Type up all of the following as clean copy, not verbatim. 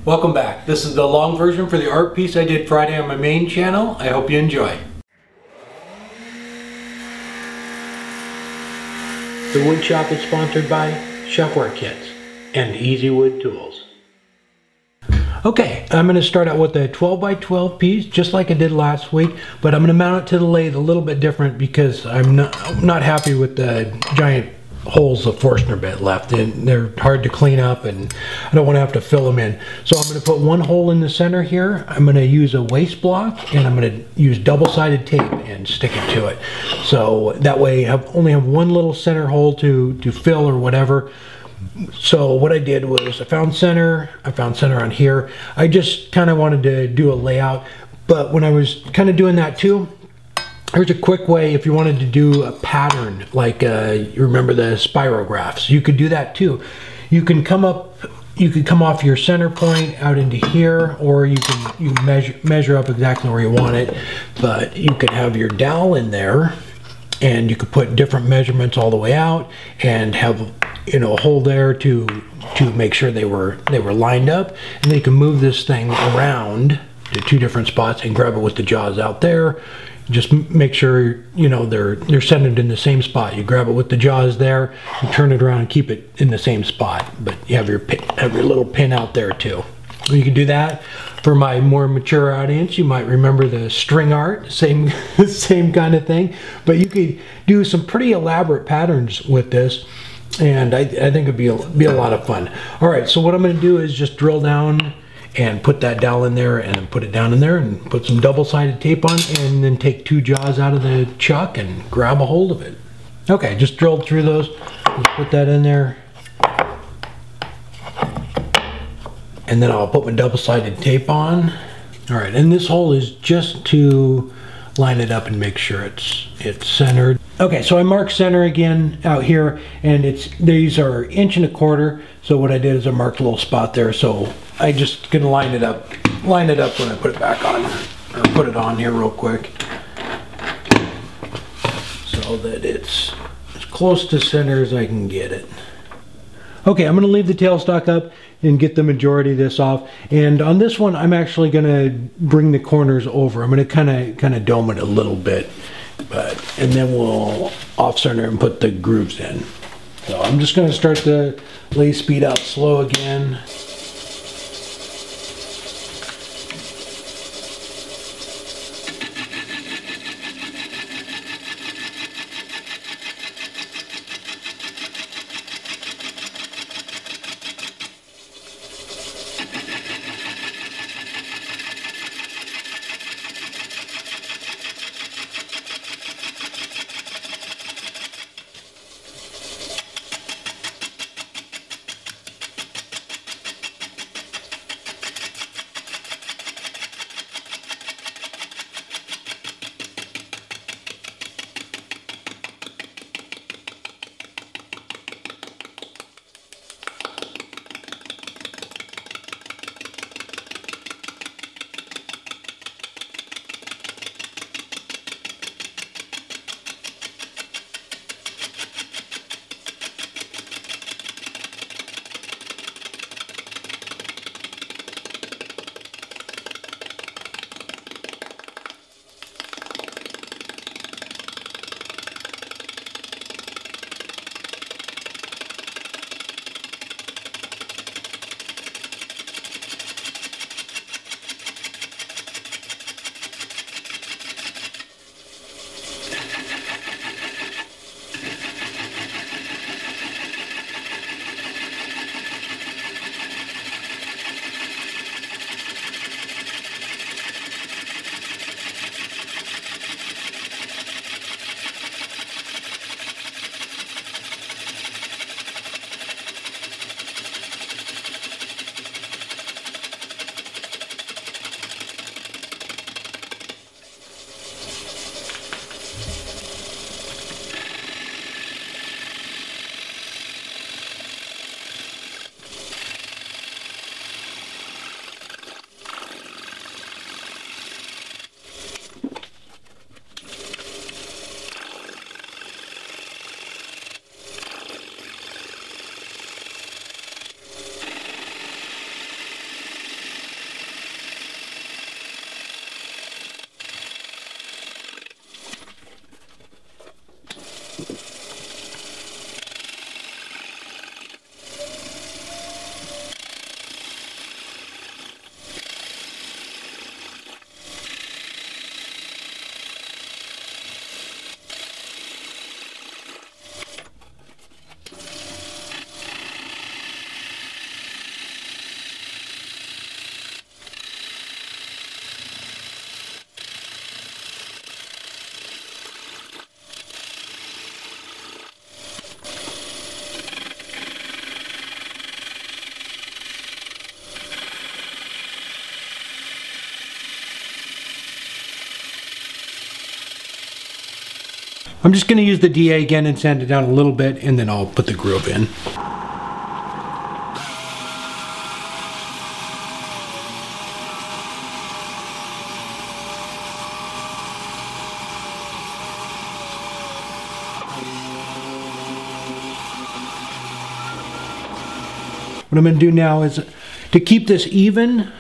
Welcome back. This is the long version for the art piece I did Friday on my main channel. I hope you enjoy. The wood shop is sponsored by Shelfware Kits and Easy Wood Tools. Okay, I'm going to start out with a 12 by 12 piece just like I did last week, but I'm going to mount it to the lathe a little bit different because I'm not happy with the giant holes the Forstner bit left, and they're hard to clean up and I don't want to have to fill them in. So I'm going to put one hole in the center here. I'm going to use a waste block and I'm going to use double-sided tape and stick it to it. So that way I only have one little center hole to fill or whatever. So what I did was I found center on here. I just kind of wanted to do a layout, but when I was kind of doing that too, here's a quick way if you wanted to do a pattern, like you remember the spirographs. You could do that too. You can come off your center point out into here, or you measure up exactly where you want it. But you could have your dowel in there, and you could put different measurements all the way out, and have a hole there to make sure they were lined up, and then you can move this thing around to two different spots and grab it with the jaws out there. Just make sure they're centered in the same spot. You grab it with the jaws there, you turn it around and keep it in the same spot. But you have your little pin out there too. You can do that. For my more mature audience, you might remember the string art, same kind of thing. But you could do some pretty elaborate patterns with this, and I think it'd be a lot of fun. All right, so what I'm going to do is just drill down and put that dowel in there, and then put it down in there, and put some double-sided tape on, and then take two jaws out of the chuck and grab a hold of it. Okay, just drilled through those. Let's put that in there. And then I'll put my double-sided tape on. All right, and this hole is just to line it up and make sure it's centered. Okay, so I marked center again out here, and these are 1.25 inches. So what I did is I marked a little spot there. So I just gonna line it up when I put it back on, or put it on here real quick, so that it's as close to center as I can get it. Okay, I'm gonna leave the tailstock up and get the majority of this off. And on this one, I'm actually gonna bring the corners over. I'm gonna kind of dome it a little bit, and then we'll off center and put the grooves in. So I'm just gonna start the lathe speed up slow again. I'm just going to use the DA again and sand it down a little bit, and then I'll put the groove in. What I'm going to do now is to keep this even,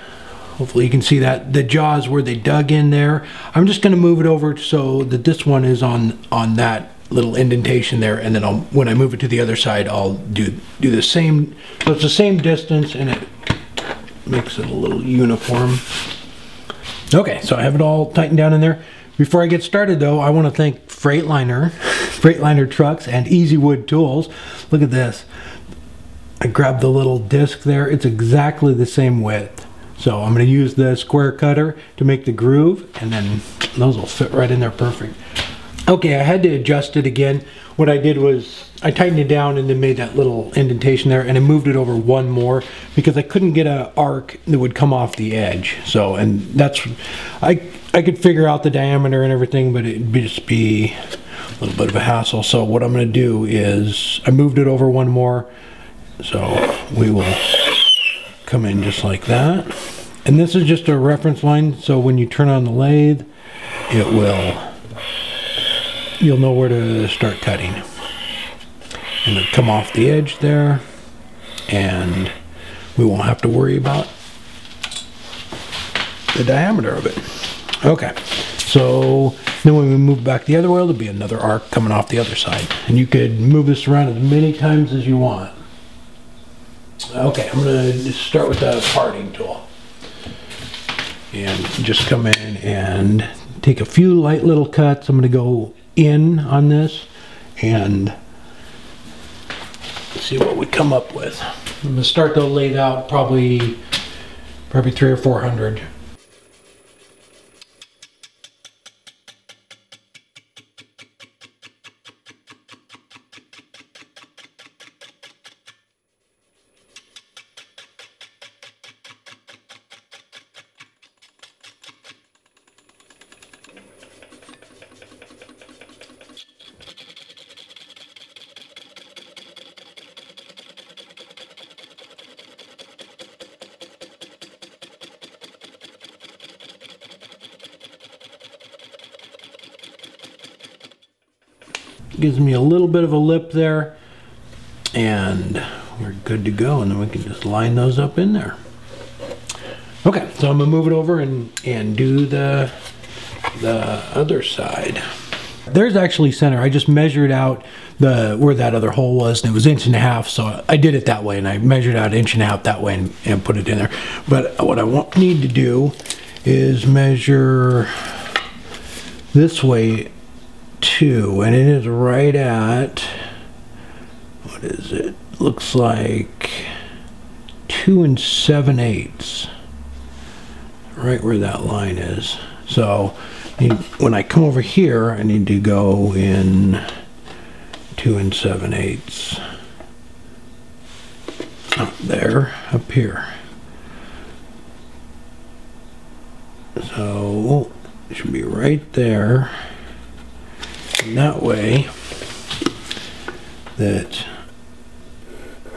hopefully you can see that the jaws where they dug in there, I'm just going to move it over so that this one is on that little indentation there, and then when I move it to the other side, I'll do the same. So it's the same distance, and it makes it a little uniform. Okay, so I have it all tightened down in there. Before I get started though, I want to thank Freightliner Trucks and Easy Wood Tools. Look at this. I grabbed the little disc there. It's exactly the same width. So I'm going to use the square cutter to make the groove, and then those will fit right in there perfect. Okay, I had to adjust it again. What I did was I tightened it down and then made that little indentation there, and I moved it over one more because I couldn't get an arc that would come off the edge. So, and that's, I could figure out the diameter and everything, but it'd just be a little bit of a hassle. So what I'm going to do is I moved it over one more. So we will come in just like that. And this is just a reference line, so when you turn on the lathe, you'll know where to start cutting. And it'll come off the edge there, and we won't have to worry about the diameter of it. Okay, so then when we move back the other way, there'll be another arc coming off the other side. And you could move this around as many times as you want. Okay, I'm going to start with the parting tool. And just come in and take a few light little cuts. I'm going to go in on this and see what we come up with. I'm going to start the lathe out probably 300 or 400. Gives me a little bit of a lip there, and we're good to go, and then we can just line those up in there. Okay, so I'm gonna move it over and do the other side. There's actually center. I just measured out where that other hole was, and it was 1.5 inches, so I did it that way, and I measured out 1.5 inches that way and put it in there. But what I need to do is measure this way too, and it is right at, what is it? Looks like 2 7/8, right where that line is. So when I come over here, I need to go in 2 7/8 up there, up here. So it should be right there. And that way, that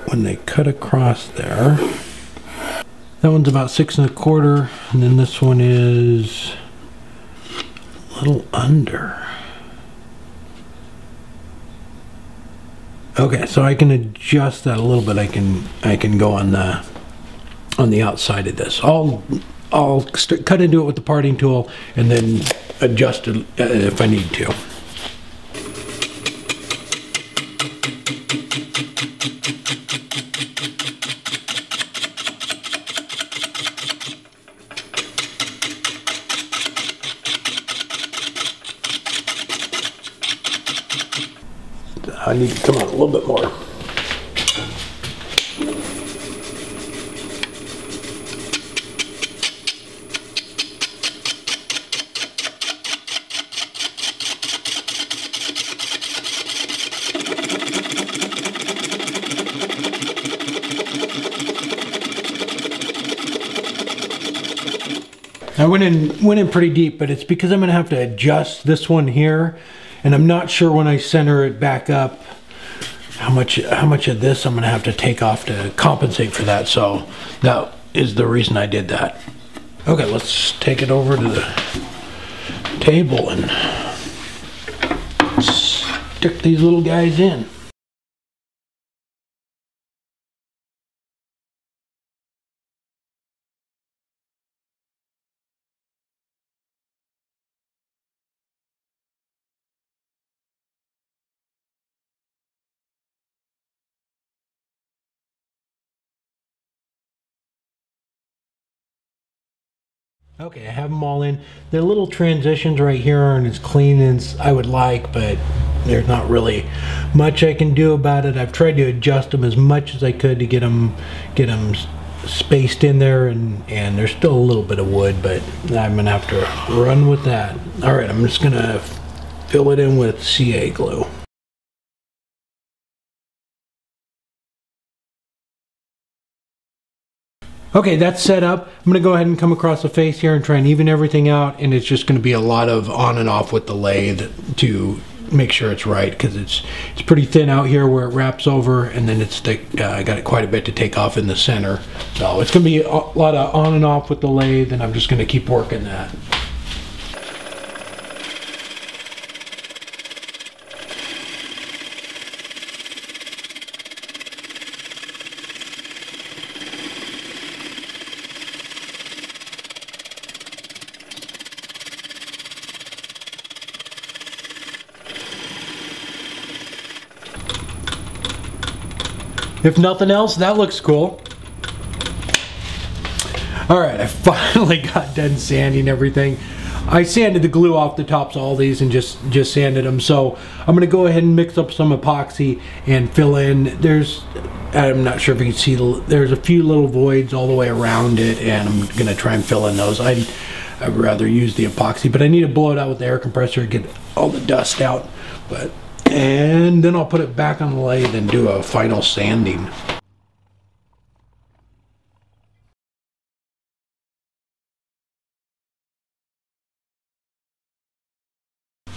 when they cut across there, that one's about 6 1/4, and then this one is a little under. Okay, so I can adjust that a little bit. I can go on the outside of this. I'll cut into it with the parting tool and then adjust it if I need to. I need to come out a little bit more. I went in pretty deep, but it's because I'm going to have to adjust this one here, And I'm not sure when I center it back up how much of this I'm going to have to take off to compensate for that. So that is the reason I did that. Okay, let's take it over to the table and stick these little guys in. Okay, I have them all in. The little transitions right here aren't as clean as I would like, but there's not really much I can do about it. I've tried to adjust them as much as I could to get them spaced in there, and there's still a little bit of wood, but I'm gonna have to run with that. All right, I'm just gonna fill it in with CA glue. Okay, that's set up. I'm going to go ahead and come across the face here and try and even everything out, and it's just going to be a lot of on and off with the lathe to make sure it's right, because it's pretty thin out here where it wraps over, and then it's thick. I got it quite a bit to take off in the center, so it's going to be a lot of on and off with the lathe, and I'm just going to keep working that. If nothing else, that looks cool. All right, I finally got done sanding everything. I sanded the glue off the tops of all these and just sanded them. So I'm gonna go ahead and mix up some epoxy and fill in. I'm not sure if you can see, there's a few little voids all the way around it, and I'm gonna try and fill in those. I'd rather use the epoxy, but I need to blow it out with the air compressor to get all the dust out. And then I'll put it back on the lathe and do a final sanding.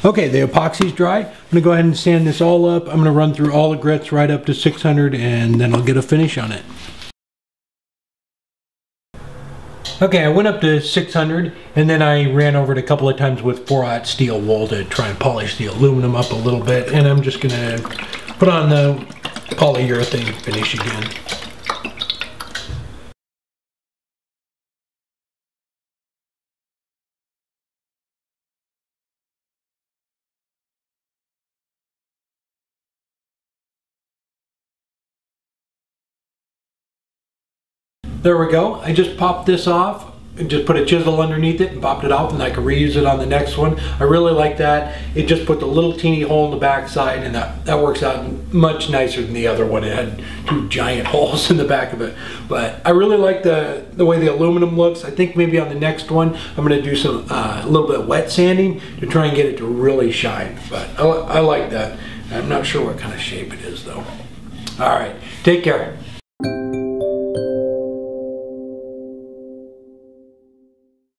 Okay, the epoxy's dry. I'm gonna go ahead and sand this all up. I'm gonna run through all the grits right up to 600, and then I'll get a finish on it. Okay, I went up to 600, and then I ran over it a couple of times with 4/0 steel wool to try and polish the aluminum up a little bit, and I'm just gonna put on the polyurethane finish again. There we go. I just popped this off and just put a chisel underneath it and popped it off, and I can reuse it on the next one. I really like that. It just put the little teeny hole in the back side, and that works out much nicer than the other one. It had two giant holes in the back of it. But I really like the way the aluminum looks. I think maybe on the next one I'm going to do some a little bit of wet sanding to try and get it to really shine. But I like that. I'm not sure what kind of shape it is though. All right, take care.